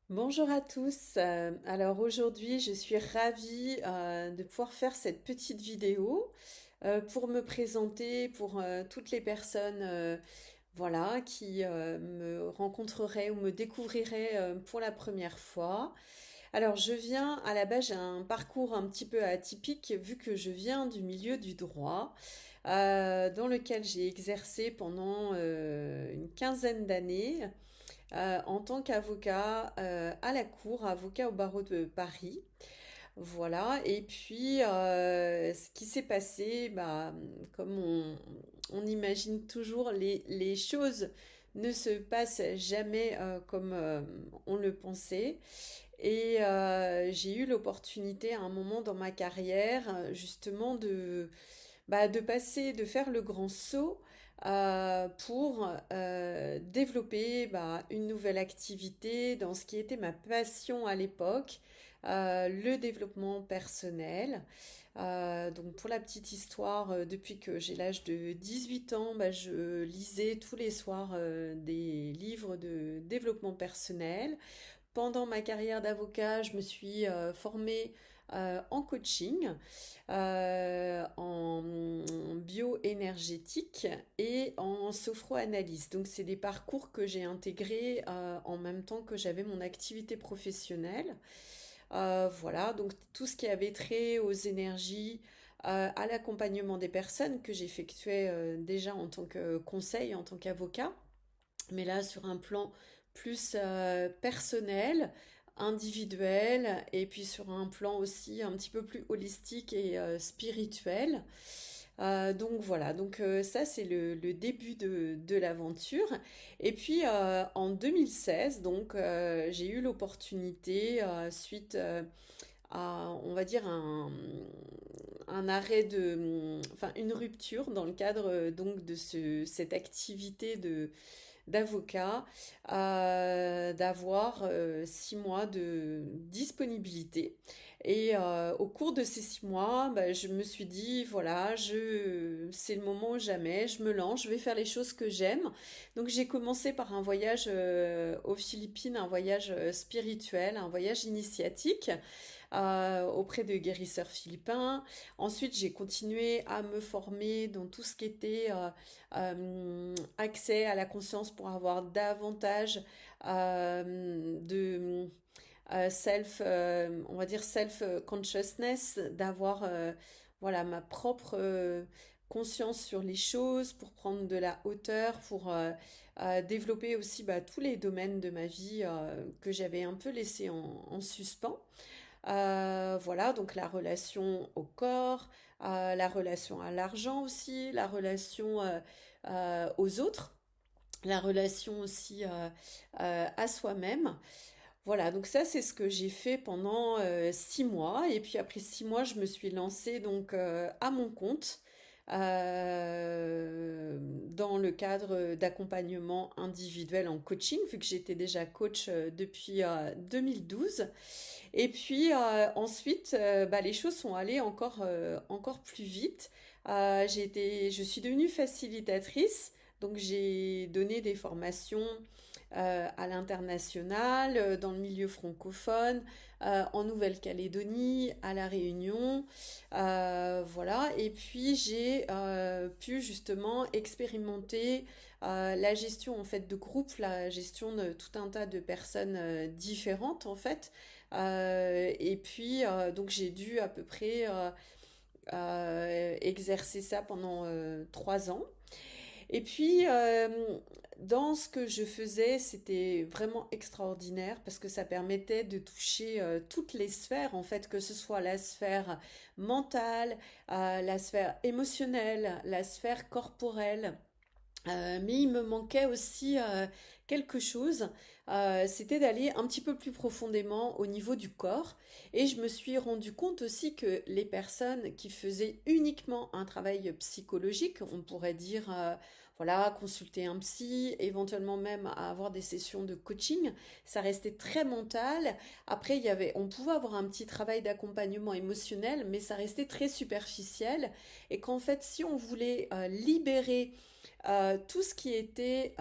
Bonjour à tous. Alors aujourd'hui, je suis ravie de pouvoir faire cette petite vidéo pour me présenter pour toutes les personnes voilà, qui me rencontreraient ou me découvriraient pour la première fois. Alors je viens, à la base, j'ai un parcours un petit peu atypique vu que je viens du milieu du droit, dans lequel j'ai exercé pendant une quinzaine d'années en tant qu'avocat à la cour, avocat au barreau de Paris. Voilà, et puis ce qui s'est passé, bah, comme on imagine toujours, les choses ne se passent jamais comme on le pensait. Et j'ai eu l'opportunité à un moment dans ma carrière, justement, de passer, de faire le grand saut pour développer une nouvelle activité dans ce qui était ma passion à l'époque, le développement personnel. Donc pour la petite histoire, depuis que j'ai l'âge de 18 ans, je lisais tous les soirs des livres de développement personnel. Pendant ma carrière d'avocat, je me suis formée en coaching, en bioénergétique et en sophroanalyse. Donc, c'est des parcours que j'ai intégrés en même temps que j'avais mon activité professionnelle. Voilà, donc tout ce qui avait trait aux énergies, à l'accompagnement des personnes que j'effectuais déjà en tant que conseil, en tant qu'avocat, mais là sur un plan plus personnel, individuel, et puis sur un plan aussi un petit peu plus holistique et spirituel. Donc voilà, donc ça c'est le début de l'aventure. Et puis en 2016, donc j'ai eu l'opportunité, suite à, on va dire, un arrêt enfin une rupture dans le cadre donc de cette activité d'avocat, d'avoir 6 mois de disponibilité. Et au cours de ces 6 mois, je me suis dit, voilà, c'est le moment ou jamais, je me lance, je vais faire les choses que j'aime. Donc j'ai commencé par un voyage aux Philippines, un voyage spirituel, un voyage initiatique auprès de guérisseurs philippins. Ensuite, j'ai continué à me former dans tout ce qui était accès à la conscience pour avoir davantage de on va dire self consciousness, d'avoir voilà ma propre conscience sur les choses, pour prendre de la hauteur, pour développer aussi tous les domaines de ma vie que j'avais un peu laissés en suspens. Voilà, donc la relation au corps, la relation à l'argent aussi, la relation aux autres, la relation aussi à soi-même. Voilà, donc ça c'est ce que j'ai fait pendant 6 mois. Et puis après 6 mois, je me suis lancée donc à mon compte dans le cadre d'accompagnement individuel en coaching, vu que j'étais déjà coach depuis 2012. Et puis ensuite, les choses sont allées encore plus vite. Je suis devenue facilitatrice, donc j'ai donné des formations à l'international, dans le milieu francophone, en Nouvelle-Calédonie, à La Réunion, voilà. Et puis j'ai pu justement expérimenter la gestion en fait de groupe, la gestion de tout un tas de personnes différentes en fait. Et puis donc j'ai dû à peu près exercer ça pendant 3 ans. Et puis, dans ce que je faisais, c'était vraiment extraordinaire parce que ça permettait de toucher toutes les sphères, en fait, que ce soit la sphère mentale, la sphère émotionnelle, la sphère corporelle. Mais il me manquait aussi quelque chose, c'était d'aller un petit peu plus profondément au niveau du corps. Et je me suis rendu compte aussi que les personnes qui faisaient uniquement un travail psychologique, on pourrait dire, voilà, consulter un psy, éventuellement même avoir des sessions de coaching, ça restait très mental. Après, on pouvait avoir un petit travail d'accompagnement émotionnel, mais ça restait très superficiel. Et qu'en fait, si on voulait libérer tout ce qui était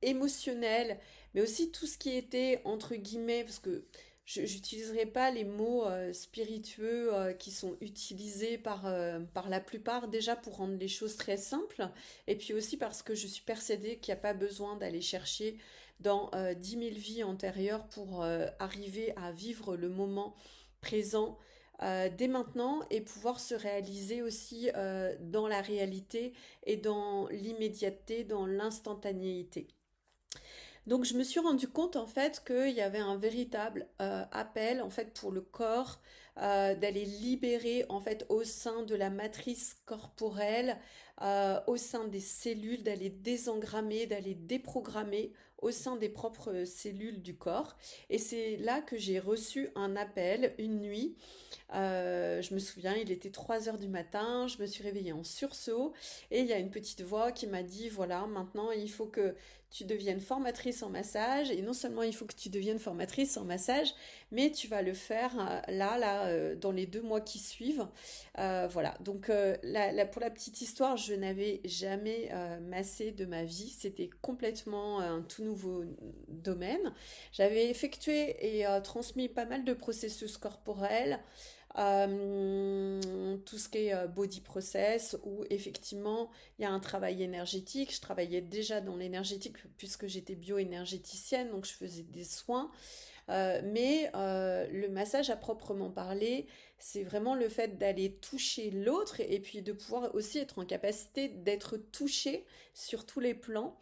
émotionnel, mais aussi tout ce qui était entre guillemets, parce que j'utiliserai pas les mots spiritueux qui sont utilisés par la plupart, déjà pour rendre les choses très simples, et puis aussi parce que je suis persuadée qu'il n'y a pas besoin d'aller chercher dans 10 000 vies antérieures pour arriver à vivre le moment présent dès maintenant et pouvoir se réaliser aussi dans la réalité et dans l'immédiateté, dans l'instantanéité. Donc je me suis rendu compte en fait qu'il y avait un véritable appel en fait pour le corps d'aller libérer en fait au sein de la matrice corporelle, au sein des cellules, d'aller désengrammer, d'aller déprogrammer au sein des propres cellules du corps. Et c'est là que j'ai reçu un appel une nuit. Je me souviens, il était 3 heures du matin, je me suis réveillée en sursaut et il y a une petite voix qui m'a dit, voilà, maintenant il faut que tu deviennes formatrice en massage et non seulement il faut que tu deviennes formatrice en massage, mais tu vas le faire dans les 2 mois qui suivent. Voilà, donc pour la petite histoire, je n'avais jamais massé de ma vie, c'était complètement un tout nouveau domaine. J'avais effectué et transmis pas mal de processus corporels, tout ce qui est body process, où effectivement il y a un travail énergétique. Je travaillais déjà dans l'énergétique puisque j'étais bioénergéticienne, donc je faisais des soins. Mais le massage à proprement parler, c'est vraiment le fait d'aller toucher l'autre et puis de pouvoir aussi être en capacité d'être touché sur tous les plans.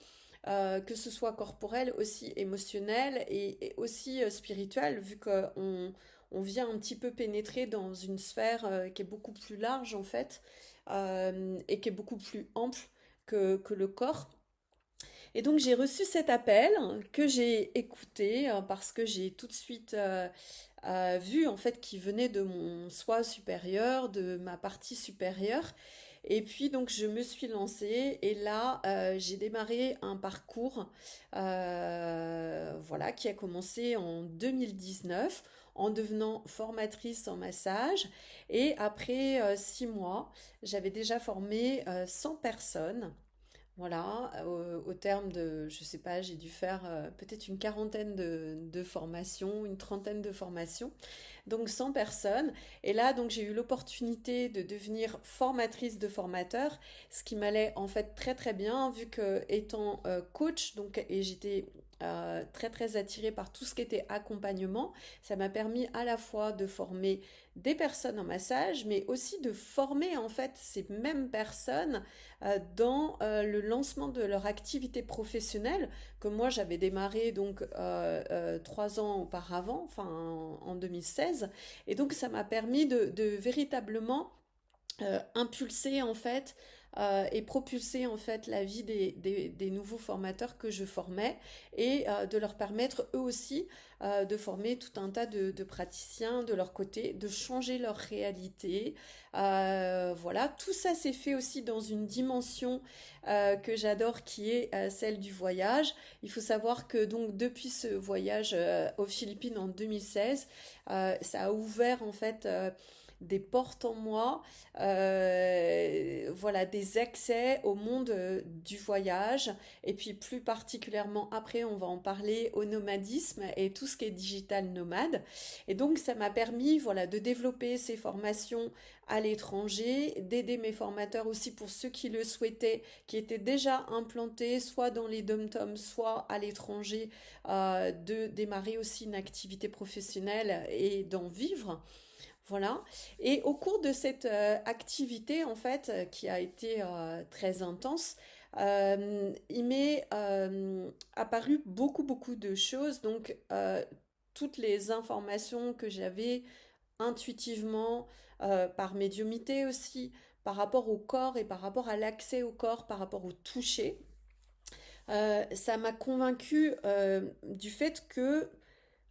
Que ce soit corporel, aussi émotionnel et aussi spirituel, vu qu'on on vient un petit peu pénétrer dans une sphère qui est beaucoup plus large en fait, et qui est beaucoup plus ample que le corps. Et donc j'ai reçu cet appel que j'ai écouté parce que j'ai tout de suite vu en fait qu'il venait de mon soi supérieur, de ma partie supérieure. Et puis donc je me suis lancée et là j'ai démarré un parcours voilà, qui a commencé en 2019 en devenant formatrice en massage. Et après 6 mois, j'avais déjà formé 100 personnes. Voilà, au terme de, je sais pas, j'ai dû faire peut-être une quarantaine de formations, une trentaine de formations, donc 100 personnes. Et là, donc j'ai eu l'opportunité de devenir formatrice de formateurs, ce qui m'allait en fait très très bien, vu que étant coach, donc et j'étais très très attirée par tout ce qui était accompagnement, ça m'a permis à la fois de former des personnes en massage, mais aussi de former en fait ces mêmes personnes dans le lancement de leur activité professionnelle que moi j'avais démarré donc 3 ans auparavant, enfin en 2016. Et donc ça m'a permis de véritablement impulser en fait et propulser en fait la vie des nouveaux formateurs que je formais et de leur permettre eux aussi de former tout un tas de praticiens de leur côté, de changer leur réalité. Voilà, tout ça s'est fait aussi dans une dimension que j'adore qui est celle du voyage. Il faut savoir que donc depuis ce voyage aux Philippines en 2016, ça a ouvert en fait des portes en moi, voilà, des accès au monde du voyage, et puis plus particulièrement après, on va en parler, au nomadisme et tout ce qui est digital nomade. Et donc, ça m'a permis, voilà, de développer ces formations à l'étranger, d'aider mes formateurs aussi pour ceux qui le souhaitaient, qui étaient déjà implantés, soit dans les dom-toms, soit à l'étranger, de démarrer aussi une activité professionnelle et d'en vivre. Voilà. Et au cours de cette activité, en fait, qui a été très intense, il m'est apparu beaucoup, beaucoup de choses. Donc, toutes les informations que j'avais intuitivement, par médiumité aussi, par rapport au corps et par rapport à l'accès au corps, par rapport au toucher, ça m'a convaincu du fait que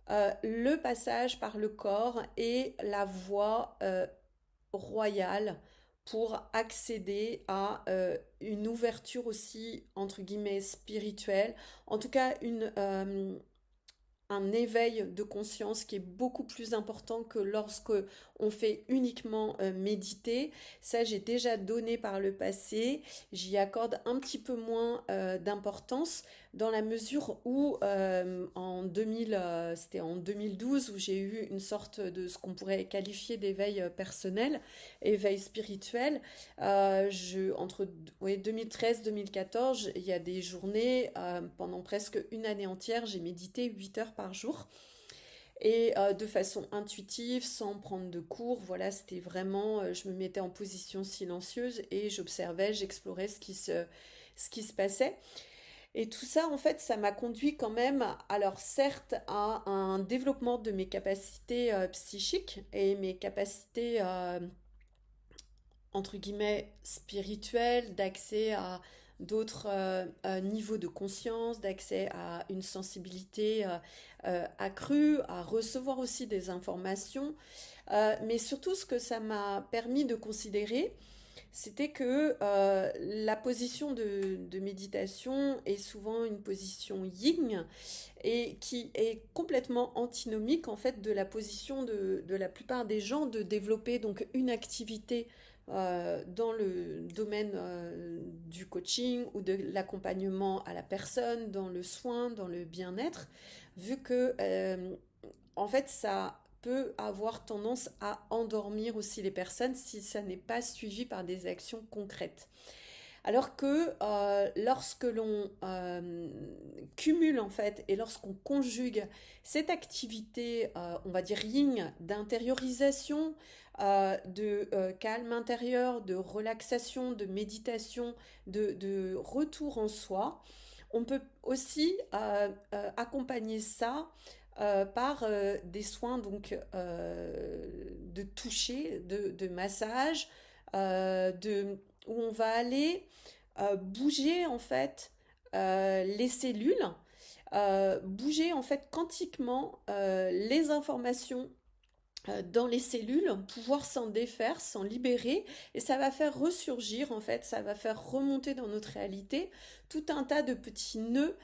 le passage par le corps est la voie royale pour accéder à une ouverture aussi, entre guillemets, spirituelle, en tout cas un éveil de conscience qui est beaucoup plus important que lorsque on fait uniquement méditer. Ça, j'ai déjà donné par le passé. J'y accorde un petit peu moins d'importance dans la mesure où c'était en 2012 où j'ai eu une sorte de ce qu'on pourrait qualifier d'éveil personnel, éveil spirituel. Entre ouais, 2013-2014, il y a des journées, pendant presque une année entière, j'ai médité 8 heures par jour. Et de façon intuitive, sans prendre de cours, voilà, c'était vraiment, je me mettais en position silencieuse et j'observais, j'explorais ce qui se passait. Et tout ça, en fait, ça m'a conduit quand même, alors certes, à un développement de mes capacités psychiques et mes capacités, entre guillemets, spirituelles, d'accès à d'autres niveaux de conscience, d'accès à une sensibilité accrue, à recevoir aussi des informations. Mais surtout, ce que ça m'a permis de considérer, c'était que la position de méditation est souvent une position yin et qui est complètement antinomique en fait de la position de la plupart des gens de développer donc une activité dans le domaine du coaching ou de l'accompagnement à la personne, dans le soin, dans le bien-être, vu que en fait ça peut avoir tendance à endormir aussi les personnes si ça n'est pas suivi par des actions concrètes. Alors que lorsque l'on cumule en fait et lorsqu'on conjugue cette activité, on va dire yin, d'intériorisation, de calme intérieur, de relaxation, de méditation, de retour en soi, on peut aussi accompagner ça par des soins donc de toucher, de massage, où on va aller bouger en fait les cellules, bouger en fait quantiquement les informations dans les cellules, pouvoir s'en défaire, s'en libérer, et ça va faire ressurgir en fait, ça va faire remonter dans notre réalité tout un tas de petits nœuds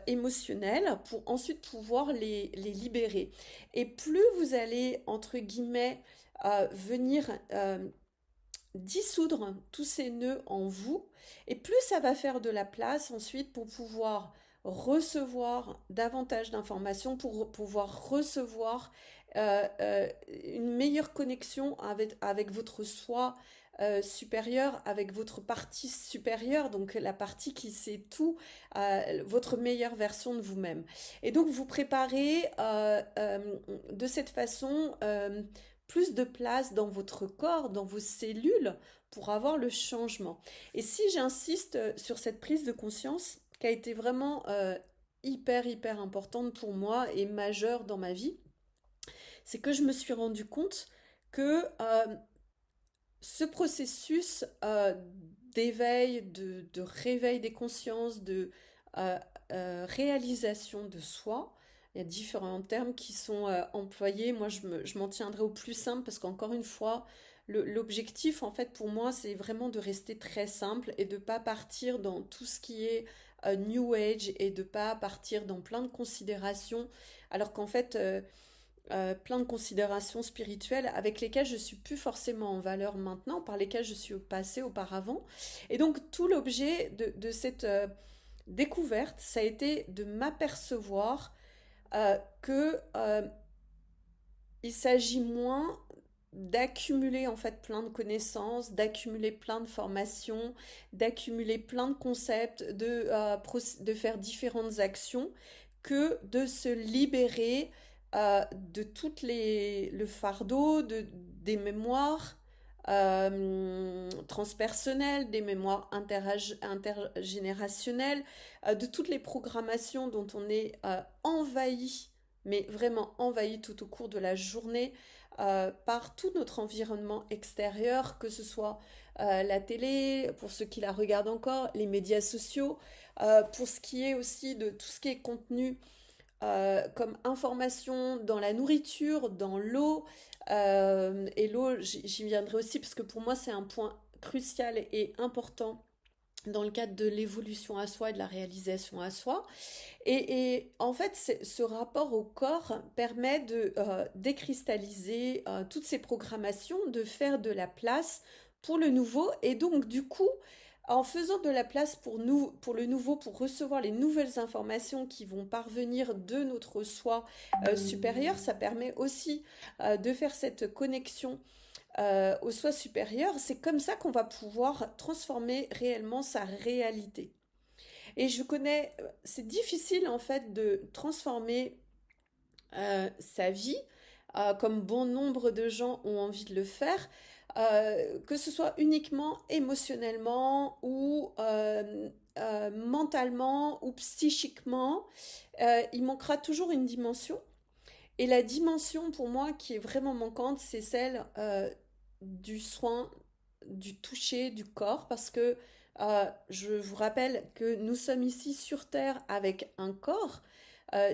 émotionnels pour ensuite pouvoir les libérer. Et plus vous allez, entre guillemets, venir dissoudre tous ces nœuds en vous, et plus ça va faire de la place ensuite pour pouvoir recevoir davantage d'informations, pour pouvoir recevoir une meilleure connexion avec votre soi supérieur, avec votre partie supérieure, donc la partie qui sait tout, votre meilleure version de vous-même. Et donc vous préparez de cette façon plus de place dans votre corps, dans vos cellules, pour avoir le changement. Et si j'insiste sur cette prise de conscience, qui a été vraiment hyper importante pour moi et majeure dans ma vie, c'est que je me suis rendu compte que ce processus d'éveil, de réveil des consciences, de euh, réalisation de soi, il y a différents termes qui sont employés. Moi, je m'en tiendrai au plus simple parce qu'encore une fois, l'objectif, en fait, pour moi, c'est vraiment de rester très simple et de ne pas partir dans tout ce qui est New Age et de ne pas partir dans plein de considérations, alors qu'en fait, plein de considérations spirituelles avec lesquelles je suis plus forcément en valeur maintenant, par lesquelles je suis passée auparavant. Et donc tout l'objet de cette découverte, ça a été de m'apercevoir que il s'agit moins d'accumuler en fait plein de connaissances, d'accumuler plein de formations, d'accumuler plein de concepts, de faire différentes actions, que de se libérer de le fardeau des mémoires transpersonnelles, des mémoires intergénérationnelles, de toutes les programmations dont on est envahi, mais vraiment envahi tout au cours de la journée par tout notre environnement extérieur, que ce soit la télé, pour ceux qui la regardent encore, les médias sociaux, pour ce qui est aussi de tout ce qui est contenu comme information dans la nourriture, dans l'eau. Et l'eau, j'y viendrai aussi parce que pour moi c'est un point crucial et important dans le cadre de l'évolution à soi et de la réalisation à soi. Et en fait, ce rapport au corps permet de décristalliser toutes ces programmations, de faire de la place pour le nouveau. Et donc, du coup, en faisant de la place pour nous, pour le nouveau, pour recevoir les nouvelles informations qui vont parvenir de notre soi supérieur, ça permet aussi de faire cette connexion au soi supérieur. C'est comme ça qu'on va pouvoir transformer réellement sa réalité. Et je connais, c'est difficile en fait de transformer sa vie, comme bon nombre de gens ont envie de le faire, que ce soit uniquement émotionnellement ou mentalement ou psychiquement. Il manquera toujours une dimension. Et la dimension pour moi qui est vraiment manquante, c'est celle du soin, du toucher, du corps, parce que je vous rappelle que nous sommes ici sur Terre avec un corps,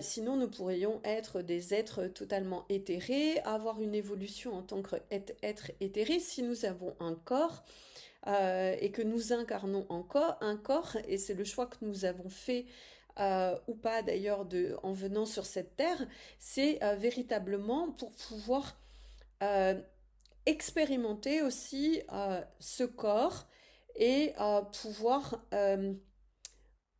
sinon nous pourrions être des êtres totalement éthérés, avoir une évolution en tant qu'être éthéré si nous avons un corps. Et que nous incarnons encore un corps, et c'est le choix que nous avons fait ou pas d'ailleurs en venant sur cette terre, c'est véritablement pour pouvoir euh, expérimenter aussi ce corps et pouvoir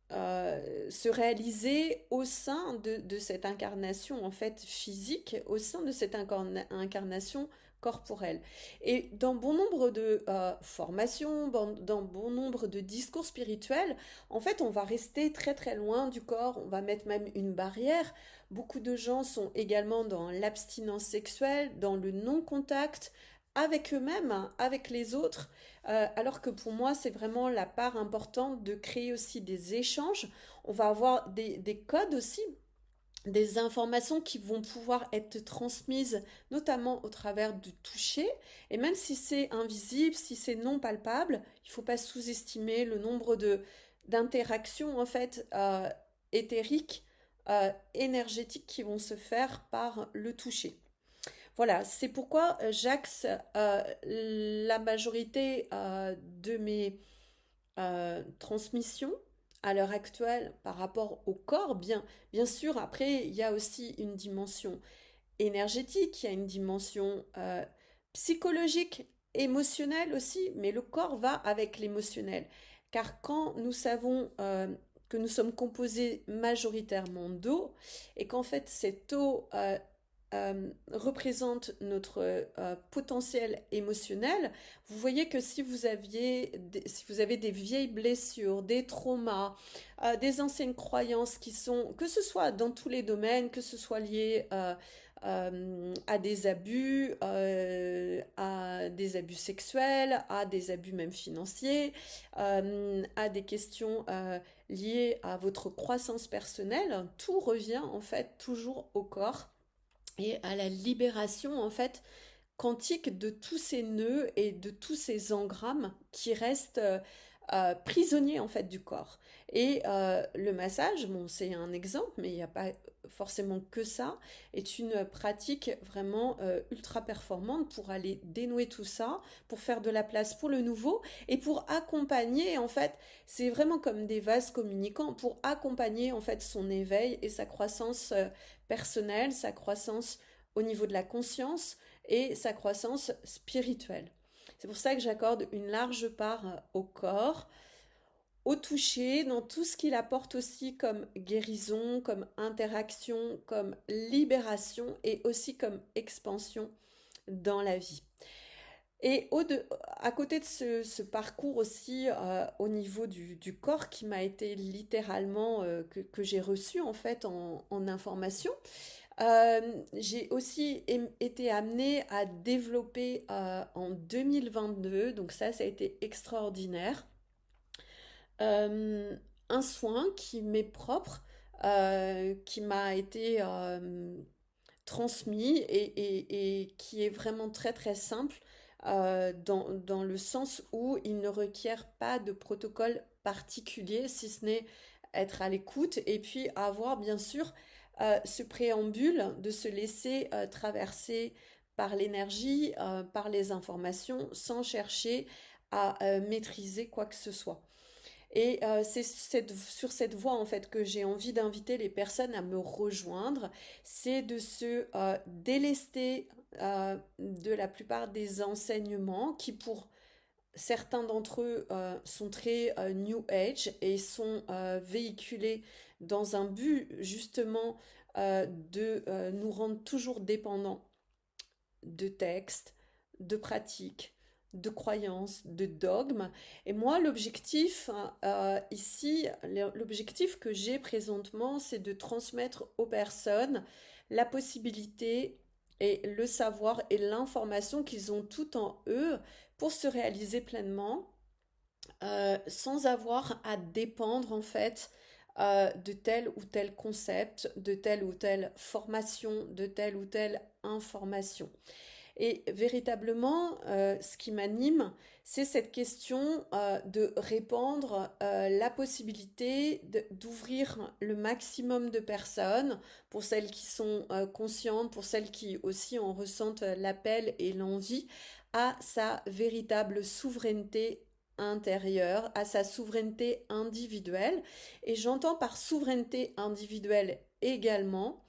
se réaliser au sein de cette incarnation en fait physique, au sein de cette incarnation corporelle. Et dans bon nombre de formations, dans bon nombre de discours spirituels, en fait, on va rester très très loin du corps, on va mettre même une barrière. Beaucoup de gens sont également dans l'abstinence sexuelle, dans le non-contact avec eux-mêmes, hein, avec les autres. Alors que pour moi, c'est vraiment la part importante de créer aussi des échanges. On va avoir des codes aussi, des informations qui vont pouvoir être transmises, notamment au travers du toucher. Et même si c'est invisible, si c'est non palpable, il ne faut pas sous-estimer le nombre d'interactions en fait éthériques, énergétiques qui vont se faire par le toucher. Voilà, c'est pourquoi j'axe la majorité de mes transmissions à l'heure actuelle par rapport au corps. Bien sûr, après, il y a aussi une dimension énergétique, il y a une dimension psychologique, émotionnelle aussi, mais le corps va avec l'émotionnel. Car quand nous savons que nous sommes composés majoritairement d'eau et qu'en fait cette eau représente notre potentiel émotionnel, vous voyez que si vous avez des vieilles blessures, des traumas, des anciennes croyances qui sont, que ce soit dans tous les domaines, que ce soit lié à des abus sexuels, à des abus même financiers, à des questions liées à votre croissance personnelle, tout revient en fait toujours au corps et à la libération en fait quantique de tous ces nœuds et de tous ces engrammes qui restent prisonniers en fait du corps. Et le massage, bon c'est un exemple, mais il n'y a pas forcément que ça, est une pratique vraiment ultra performante pour aller dénouer tout ça, pour faire de la place pour le nouveau et pour accompagner en fait, c'est vraiment comme des vases communicants pour accompagner en fait son éveil et sa croissance personnelle, sa croissance au niveau de la conscience et sa croissance spirituelle. C'est pour ça que j'accorde une large part au corps, au toucher, dans tout ce qu'il apporte aussi comme guérison, comme interaction, comme libération et aussi comme expansion dans la vie. Et à côté de ce parcours aussi au niveau du corps qui m'a été littéralement, que j'ai reçu en fait en information, j'ai aussi été amenée à développer en 2022, donc ça a été extraordinaire, euh, un soin qui m'est propre, qui m'a été transmis et qui est vraiment très très simple dans le sens où il ne requiert pas de protocole particulier, si ce n'est être à l'écoute et puis avoir bien sûr ce préambule de se laisser traverser par l'énergie, par les informations, sans chercher à maîtriser quoi que ce soit. Et c'est sur cette voie en fait que j'ai envie d'inviter les personnes à me rejoindre, c'est de se délester de la plupart des enseignements qui pour certains d'entre eux sont très New Age et sont véhiculés dans un but justement de nous rendre toujours dépendants de textes, de pratiques, de croyances, de dogmes. Et moi, l'objectif ici, l'objectif que j'ai présentement, c'est de transmettre aux personnes la possibilité et le savoir et l'information qu'ils ont tout en eux pour se réaliser pleinement, sans avoir à dépendre en fait de tel ou tel concept, de telle ou telle formation, de telle ou telle information. Et véritablement, ce qui m'anime, c'est cette question de répandre la possibilité d'ouvrir le maximum de personnes, pour celles qui sont conscientes, pour celles qui aussi en ressentent l'appel et l'envie, à sa véritable souveraineté intérieure, à sa souveraineté individuelle. Et j'entends par souveraineté individuelle également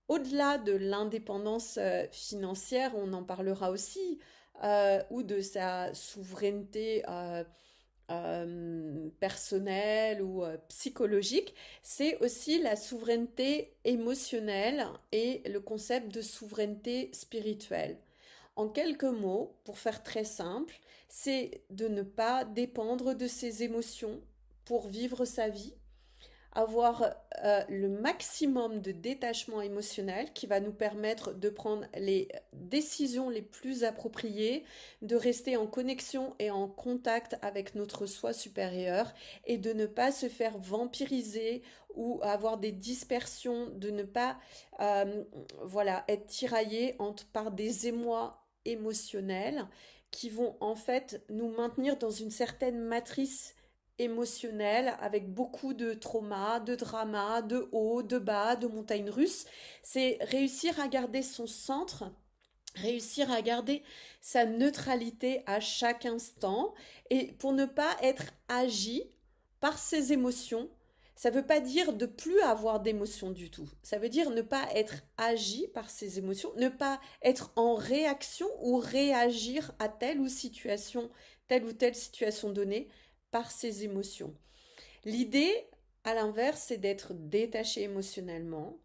au-delà de l'indépendance financière, on en parlera aussi, ou de sa souveraineté personnelle ou psychologique, c'est aussi la souveraineté émotionnelle et le concept de souveraineté spirituelle. En quelques mots, pour faire très simple, c'est de ne pas dépendre de ses émotions pour vivre sa vie, avoir le maximum de détachement émotionnel qui va nous permettre de prendre les décisions les plus appropriées, de rester en connexion et en contact avec notre soi supérieur et de ne pas se faire vampiriser ou avoir des dispersions, de ne pas voilà, être tiraillé par des émois émotionnels qui vont en fait nous maintenir dans une certaine matrice émotionnel avec beaucoup de traumas, de dramas, de hauts, de bas, de montagnes russes. C'est réussir à garder son centre, réussir à garder sa neutralité à chaque instant et pour ne pas être agi par ses émotions. Ça ne veut pas dire de plus avoir d'émotions du tout. Ça veut dire ne pas être agi par ses émotions, ne pas être en réaction ou réagir à telle ou telle situation donnée par ses émotions. L'idée, à l'inverse, c'est d'être détaché émotionnellement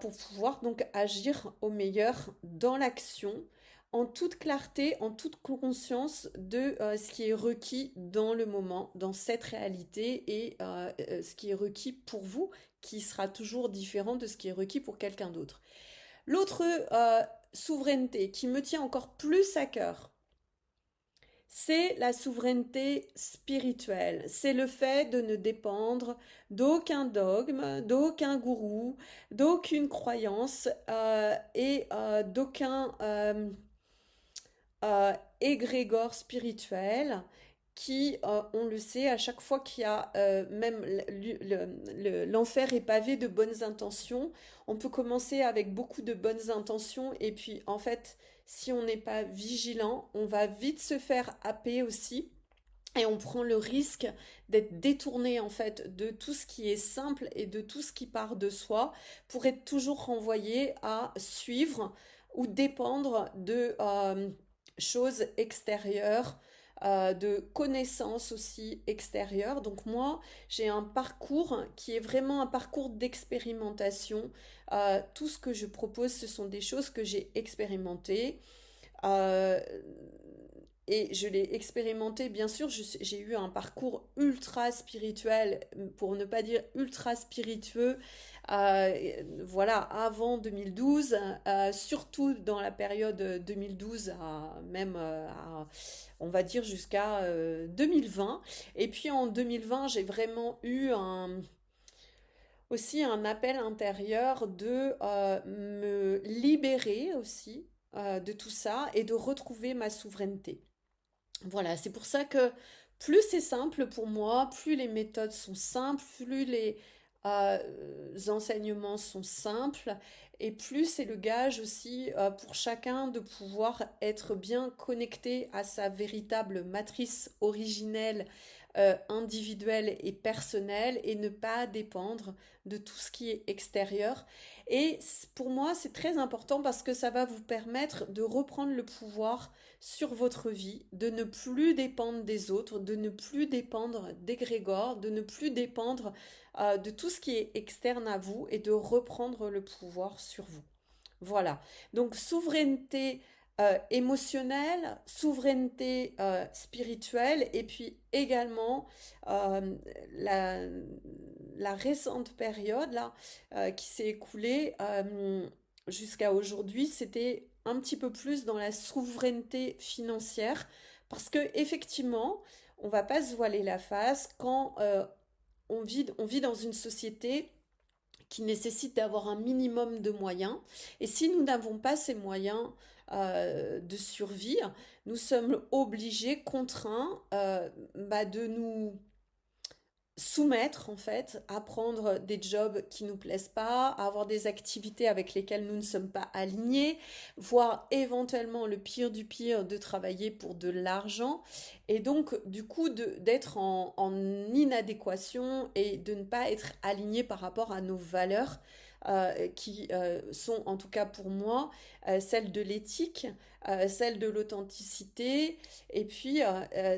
pour pouvoir donc agir au meilleur dans l'action, en toute clarté, en toute conscience de ce qui est requis dans le moment, dans cette réalité et ce qui est requis pour vous, qui sera toujours différent de ce qui est requis pour quelqu'un d'autre. L'autre souveraineté qui me tient encore plus à cœur, c'est la souveraineté spirituelle. C'est le fait de ne dépendre d'aucun dogme, d'aucun gourou, d'aucune croyance et d'aucun égrégore spirituel qui, on le sait, à chaque fois qu'il y a même l'enfer est pavé de bonnes intentions, on peut commencer avec beaucoup de bonnes intentions et puis en fait, si on n'est pas vigilant, on va vite se faire happer aussi. Et on prend le risque d'être détourné en fait de tout ce qui est simple et de tout ce qui part de soi pour être toujours renvoyé à suivre ou dépendre de choses extérieures, de connaissances aussi extérieures. Donc moi, j'ai un parcours qui est vraiment un parcours d'expérimentation. Tout ce que je propose, ce sont des choses que j'ai expérimentées. Euh, et je l'ai expérimenté, bien sûr, j'ai eu un parcours ultra spirituel, pour ne pas dire ultra spiritueux, voilà, avant 2012, surtout dans la période 2012, même, on va dire, jusqu'à 2020. Et puis en 2020, j'ai vraiment eu aussi un appel intérieur de me libérer aussi de tout ça et de retrouver ma souveraineté. Voilà, c'est pour ça que plus c'est simple pour moi, plus les méthodes sont simples, plus les enseignements sont simples, et plus c'est le gage aussi pour chacun de pouvoir être bien connecté à sa véritable matrice originelle individuel et personnel et ne pas dépendre de tout ce qui est extérieur. Et pour moi, c'est très important parce que ça va vous permettre de reprendre le pouvoir sur votre vie, de ne plus dépendre des autres, de ne plus dépendre des grégores, de ne plus dépendre de tout ce qui est externe à vous et de reprendre le pouvoir sur vous. Voilà. Donc souveraineté émotionnelle, souveraineté spirituelle et puis également euh, la, la récente période là qui s'est écoulée jusqu'à aujourd'hui, c'était un petit peu plus dans la souveraineté financière parce que effectivement, on va pas se voiler la face quand on vit dans une société qui nécessite d'avoir un minimum de moyens. Et si nous n'avons pas ces moyens de survie, nous sommes obligés, contraints de nous soumettre en fait à prendre des jobs qui nous plaisent pas, à avoir des activités avec lesquelles nous ne sommes pas alignés, voire éventuellement le pire du pire de travailler pour de l'argent et donc du coup d'être en inadéquation et de ne pas être aligné par rapport à nos valeurs qui sont en tout cas pour moi celles de l'éthique, celles de l'authenticité et puis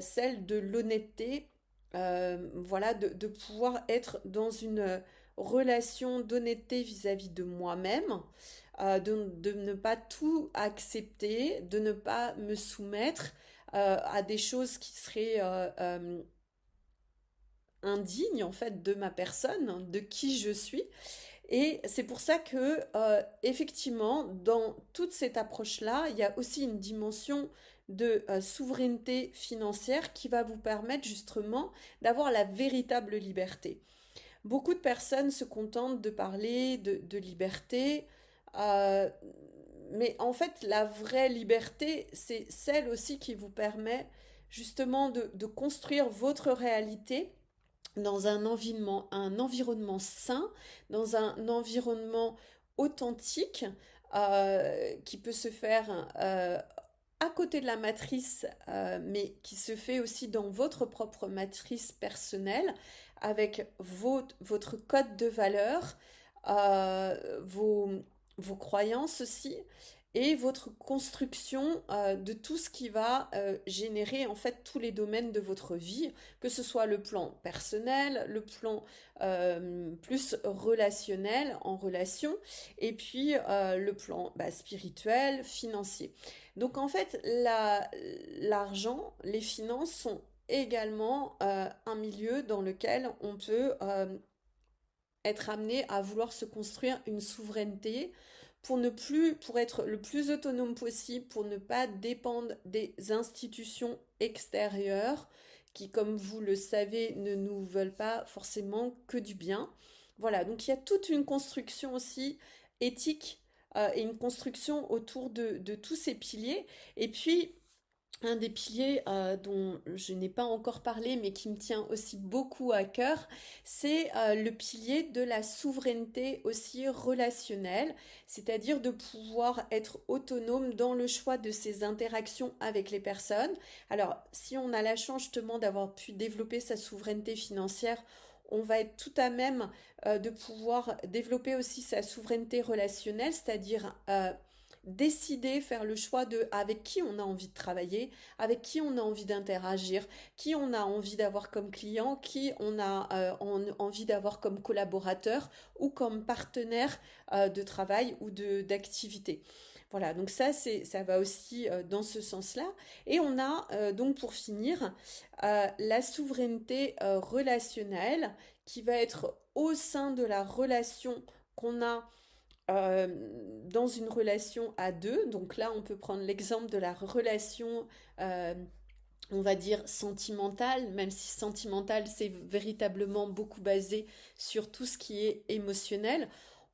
celles de l'honnêteté, voilà, de pouvoir être dans une relation d'honnêteté vis-à-vis de moi-même, de ne pas tout accepter, de ne pas me soumettre à des choses qui seraient indignes en fait de ma personne, de qui je suis. Et c'est pour ça que, effectivement, dans toute cette approche-là, il y a aussi une dimension de souveraineté financière qui va vous permettre justement d'avoir la véritable liberté. Beaucoup de personnes se contentent de parler de liberté, euh, mais en fait, la vraie liberté, c'est celle aussi qui vous permet justement de construire votre réalité dans un environnement sain, dans un environnement authentique qui peut se faire à côté de la matrice, mais qui se fait aussi dans votre propre matrice personnelle, avec votre code de valeur, vos, vos croyances aussi, et votre construction de tout ce qui va générer en fait tous les domaines de votre vie, que ce soit le plan personnel, le plan plus relationnel en relation, et puis le plan spirituel, financier. Donc en fait, l'argent, les finances sont également un milieu dans lequel on peut être amené à vouloir se construire une souveraineté pour être le plus autonome possible, pour ne pas dépendre des institutions extérieures qui, comme vous le savez, ne nous veulent pas forcément que du bien. Voilà, donc il y a toute une construction aussi éthique et une construction autour de tous ces piliers. Et puis, un des piliers dont je n'ai pas encore parlé, mais qui me tient aussi beaucoup à cœur, c'est le pilier de la souveraineté aussi relationnelle, c'est-à-dire de pouvoir être autonome dans le choix de ses interactions avec les personnes. Alors, si on a la chance justement d'avoir pu développer sa souveraineté financière, on va être tout à même de pouvoir développer aussi sa souveraineté relationnelle, c'est-à-dire décider, faire le choix de avec qui on a envie de travailler, avec qui on a envie d'interagir, qui on a envie d'avoir comme client, qui on a envie d'avoir comme collaborateur ou comme partenaire de travail ou d'activité. Voilà, donc ça va aussi dans ce sens-là. Et on a donc pour finir la souveraineté relationnelle qui va être au sein de la relation qu'on a euh, dans une relation à deux. Donc là, on peut prendre l'exemple de la relation, euh, on va dire, sentimentale, même si sentimentale, c'est véritablement beaucoup basé sur tout ce qui est émotionnel.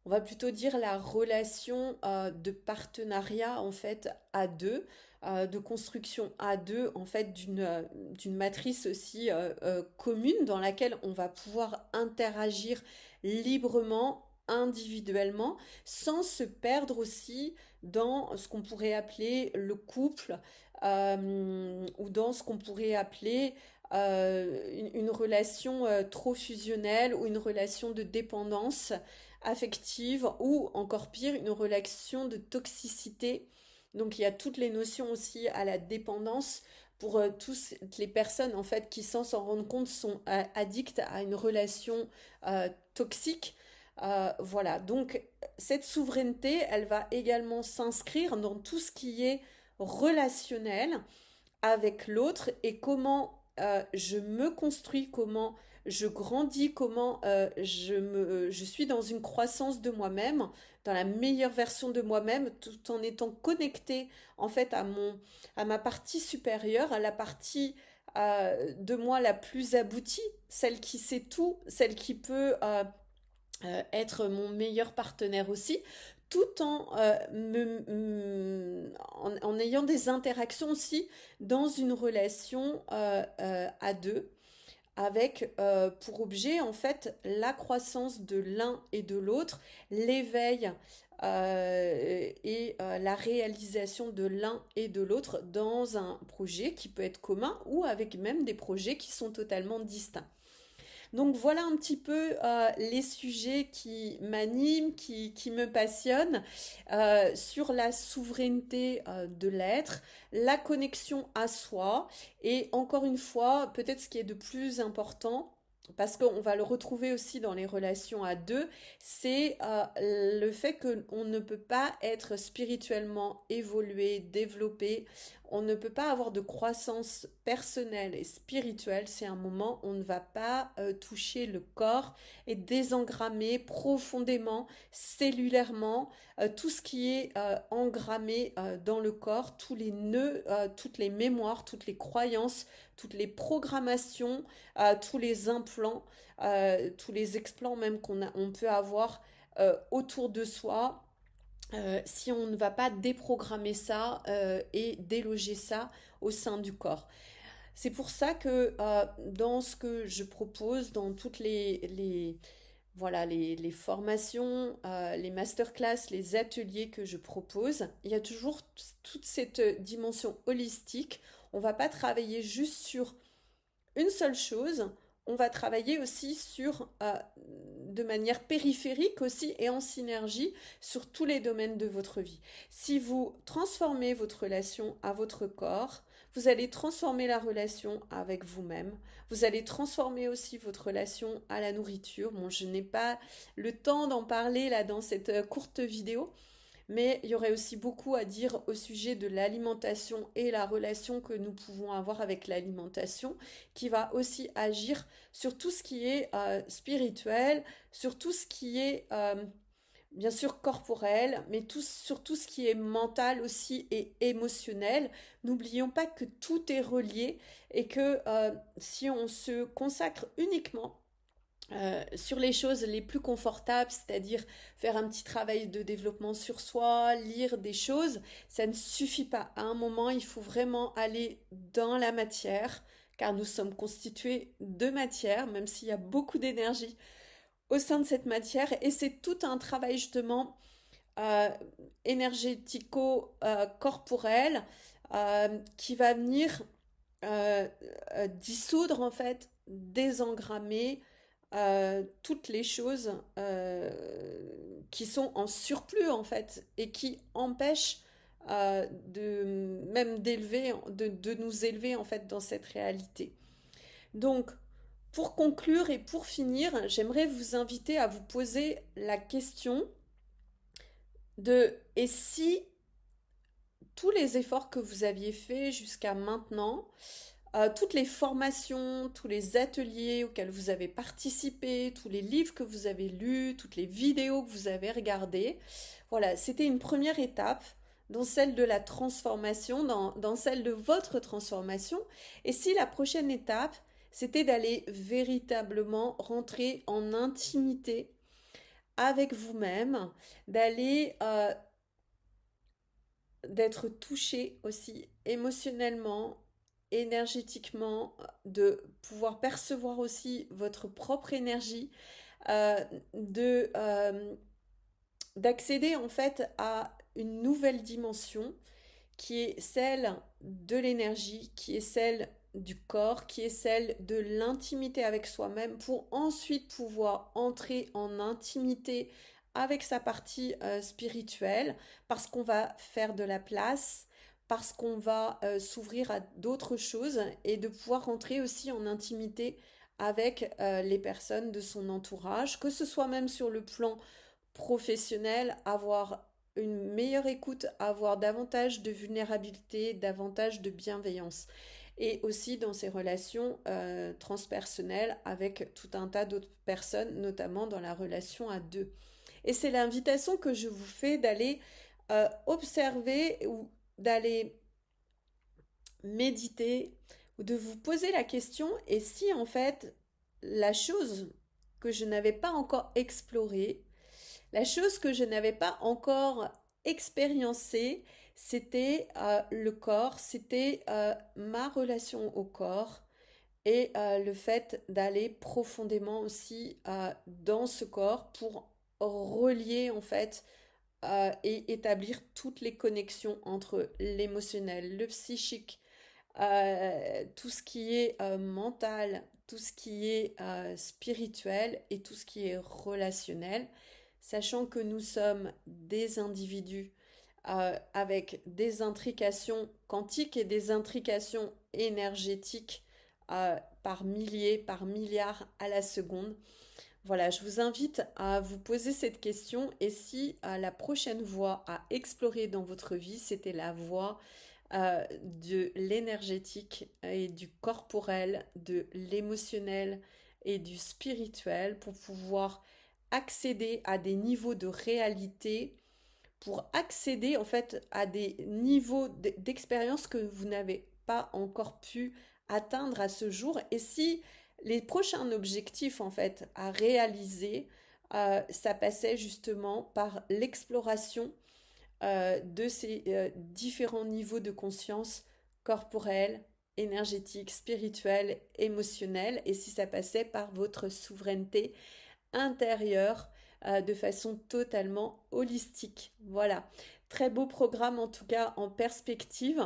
On va plutôt dire la relation de partenariat, en fait, à deux. De construction à deux en fait d'une matrice aussi commune dans laquelle on va pouvoir interagir librement individuellement sans se perdre aussi dans ce qu'on pourrait appeler le couple ou dans ce qu'on pourrait appeler une relation trop fusionnelle ou une relation de dépendance affective ou encore pire, une relation de toxicité. Donc il y a toutes les notions aussi à la dépendance pour toutes les personnes en fait qui sans s'en rendre compte sont addictes à une relation toxique. Voilà, donc cette souveraineté, elle va également s'inscrire dans tout ce qui est relationnel avec l'autre et comment je me construis, comment je grandis, comment je suis dans une croissance de moi-même, dans la meilleure version de moi-même, tout en étant connecté en fait à ma partie supérieure, à la partie de moi la plus aboutie, celle qui sait tout, celle qui peut être mon meilleur partenaire aussi, tout en ayant des interactions aussi dans une relation à deux, avec pour objet en fait la croissance de l'un et de l'autre, l'éveil et la réalisation de l'un et de l'autre dans un projet qui peut être commun ou avec même des projets qui sont totalement distincts. Donc voilà un petit peu les sujets qui m'animent, qui me passionnent sur la souveraineté de l'être, la connexion à soi et encore une fois, peut-être ce qui est de plus important, parce qu'on va le retrouver aussi dans les relations à deux, c'est le fait qu'on ne peut pas être spirituellement évolué, développé, on ne peut pas avoir de croissance personnelle et spirituelle, c'est un moment où on ne va pas toucher le corps et désengrammer profondément, cellulairement, tout ce qui est engrammé dans le corps, tous les nœuds, toutes les mémoires, toutes les croyances, toutes les programmations, tous les implants, tous les explants même on peut avoir autour de soi si on ne va pas déprogrammer ça et déloger ça au sein du corps. C'est pour ça que dans ce que je propose, dans toutes voilà, les formations, les masterclass, les ateliers que je propose, il y a toujours toute cette dimension holistique. On ne va pas travailler juste sur une seule chose, on va travailler aussi de manière périphérique aussi et en synergie sur tous les domaines de votre vie. Si vous transformez votre relation à votre corps, vous allez transformer la relation avec vous-même. Vous allez transformer aussi votre relation à la nourriture. Bon, je n'ai pas le temps d'en parler là dans cette courte vidéo, mais il y aurait aussi beaucoup à dire au sujet de l'alimentation et la relation que nous pouvons avoir avec l'alimentation, qui va aussi agir sur tout ce qui est spirituel, sur tout ce qui est bien sûr corporel, mais sur tout ce qui est mental aussi et émotionnel. N'oublions pas que tout est relié et que si on se consacre uniquement sur les choses les plus confortables, c'est-à-dire faire un petit travail de développement sur soi, lire des choses, ça ne suffit pas. À un moment, il faut vraiment aller dans la matière, car nous sommes constitués de matière, même s'il y a beaucoup d'énergie au sein de cette matière, et c'est tout un travail justement euh, énergético-corporel qui va venir dissoudre en fait, désengrammer toutes les choses qui sont en surplus en fait et qui empêchent de même de nous élever en fait dans cette réalité. Donc pour conclure et pour finir, j'aimerais vous inviter à vous poser la question de et si tous les efforts que vous aviez faits jusqu'à maintenant, toutes les formations, tous les ateliers auxquels vous avez participé, tous les livres que vous avez lus, toutes les vidéos que vous avez regardées, voilà, c'était une première étape dans celle de la transformation, dans celle de votre transformation. Et si la prochaine étape, c'était d'aller véritablement rentrer en intimité avec vous-même, d'aller d'être touché aussi émotionnellement, énergétiquement, de pouvoir percevoir aussi votre propre énergie, euh, de d'accéder en fait à une nouvelle dimension qui est celle de l'énergie, qui est celle du corps, qui est celle de l'intimité avec soi-même pour ensuite pouvoir entrer en intimité avec sa partie spirituelle, parce qu'on va faire de la place, parce qu'on va s'ouvrir à d'autres choses et de pouvoir rentrer aussi en intimité avec les personnes de son entourage, que ce soit même sur le plan professionnel, avoir une meilleure écoute, avoir davantage de vulnérabilité, davantage de bienveillance. Et aussi dans ses relations transpersonnelles avec tout un tas d'autres personnes, notamment dans la relation à deux. Et c'est l'invitation que je vous fais d'aller observer ou d'aller méditer ou de vous poser la question, et si en fait la chose que je n'avais pas encore explorée, la chose que je n'avais pas encore expériencée, c'était le corps, c'était ma relation au corps et le fait d'aller profondément aussi dans ce corps pour relier en fait et établir toutes les connexions entre l'émotionnel, le psychique, tout ce qui est mental, tout ce qui est spirituel et tout ce qui est relationnel, sachant que nous sommes des individus avec des intrications quantiques et des intrications énergétiques par milliers, par milliards à la seconde. Voilà, je vous invite à vous poser cette question, et si la prochaine voie à explorer dans votre vie, c'était la voie de l'énergétique et du corporel, de l'émotionnel et du spirituel pour pouvoir accéder à des niveaux de réalité, pour accéder en fait à des niveaux d'expérience que vous n'avez pas encore pu atteindre à ce jour. Et si les prochains objectifs en fait à réaliser, ça passait justement par l'exploration de ces différents niveaux de conscience corporelle, énergétique, spirituelle, émotionnelle, et si ça passait par votre souveraineté intérieure de façon totalement holistique. Voilà, très beau programme en tout cas en perspective.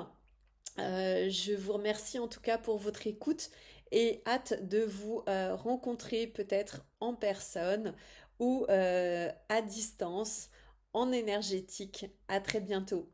Je vous remercie en tout cas pour votre écoute et hâte de vous rencontrer peut-être en personne ou à distance en énergétique. À très bientôt.